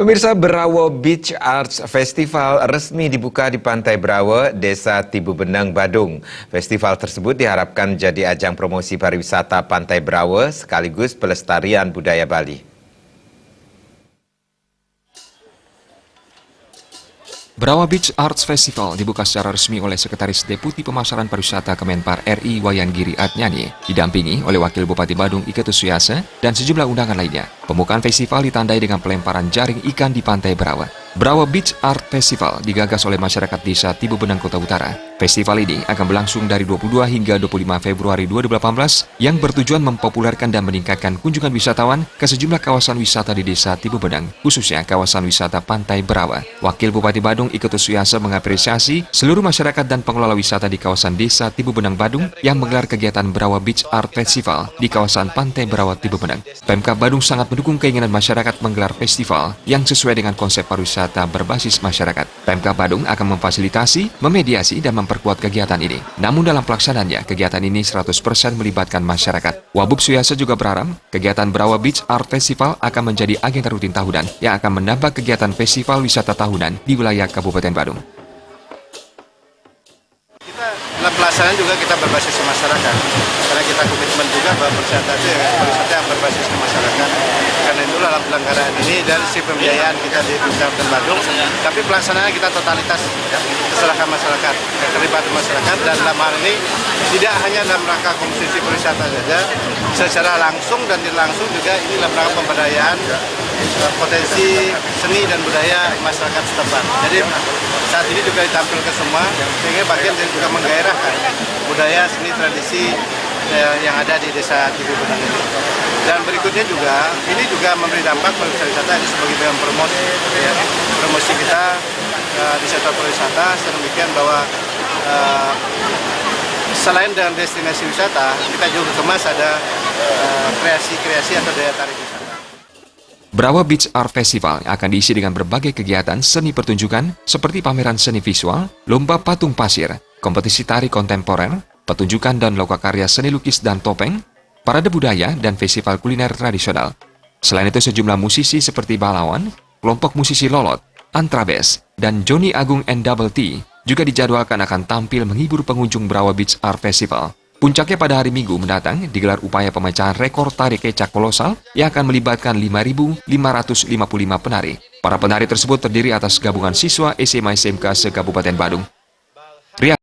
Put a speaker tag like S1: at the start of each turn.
S1: Pemirsa, Brawa Beach Arts Festival resmi dibuka di Pantai Brawa, Desa Tibu Benang, Badung. Festival tersebut diharapkan jadi ajang promosi pariwisata Pantai Brawa sekaligus pelestarian budaya Bali.
S2: Brawa Beach Arts Festival dibuka secara resmi oleh Sekretaris Deputi Pemasaran Pariwisata Kemenpar RI Wayan Giri Adnyani, didampingi oleh Wakil Bupati Badung Iketu Suyase dan sejumlah undangan lainnya. Pembukaan festival ditandai dengan pelemparan jaring ikan di Pantai Brawa. Brawa Beach Art Festival digagas oleh masyarakat Desa Tibu Benang, Kota Utara. Festival ini akan berlangsung dari 22 hingga 25 Februari 2018 yang bertujuan mempopulerkan dan meningkatkan kunjungan wisatawan ke sejumlah kawasan wisata di Desa Tibu Benang, khususnya kawasan wisata Pantai Brawa. Wakil Bupati Badung Iketu Suyase mengapresiasi seluruh masyarakat dan pengelola wisata di kawasan Desa Tibu Benang, Badung yang menggelar kegiatan Brawa Beach Art Festival di kawasan Pantai Brawa, Tibu Benang. Pemkab Badung sangat mendukung keinginan masyarakat menggelar festival yang sesuai dengan konsep pariwisata berbasis masyarakat. Pemkab Badung akan memfasilitasi, memediasi, dan memperkuat kegiatan ini. Namun dalam pelaksanaannya, kegiatan ini 100% melibatkan masyarakat. Wabub Suyase juga berharap kegiatan Brawa Beach Art Festival akan menjadi agenda rutin tahunan yang akan menambah kegiatan festival wisata tahunan di wilayah Kabupaten Badung.
S3: Dalam pelaksanaan juga kita berbasis ke masyarakat, karena kita komitmen juga bahwa pariwisata itu pariwisata yang berbasis ke masyarakat. Karena itu dalam pelanggaran ini dari sisi pembiayaan kita di Kabupaten Badung, tapi pelaksanaan kita totalitas ya, kesalahan masyarakat, keterlibatan masyarakat, dan dalam hal ini tidak hanya dalam rangka konsumsi pariwisata saja, secara langsung dan tidak langsung juga ini dalam rangka pemberdayaan potensi seni dan budaya masyarakat setempat. Jadi saat ini juga ditampilkan semua, sehingga bagian dari juga menggairahkan budaya seni tradisi yang ada di Desa Tibu Benang ini. Dan berikutnya juga, ini juga memberi dampak pariwisata ini sebagai bagian promosi, ya, promosi kita di sektor pariwisata, sedemikian bahwa selain dengan destinasi wisata, kita juga kemas ada kreasi-kreasi atau daya tarik wisata.
S2: Brawa Beach Art Festival akan diisi dengan berbagai kegiatan seni pertunjukan seperti pameran seni visual, lomba patung pasir, kompetisi tari kontemporer, pertunjukan dan lokakarya seni lukis dan topeng, parade budaya, dan festival kuliner tradisional. Selain itu, sejumlah musisi seperti Balawan, kelompok musisi Lolot, Antrabes, dan Johnny Agung and Double T juga dijadwalkan akan tampil menghibur pengunjung Brawa Beach Art Festival. Puncaknya pada hari Minggu mendatang digelar upaya pemecahan rekor tari kecak kolosal yang akan melibatkan 5.555 penari. Para penari tersebut terdiri atas gabungan siswa SMA SMK se-Kabupaten Badung.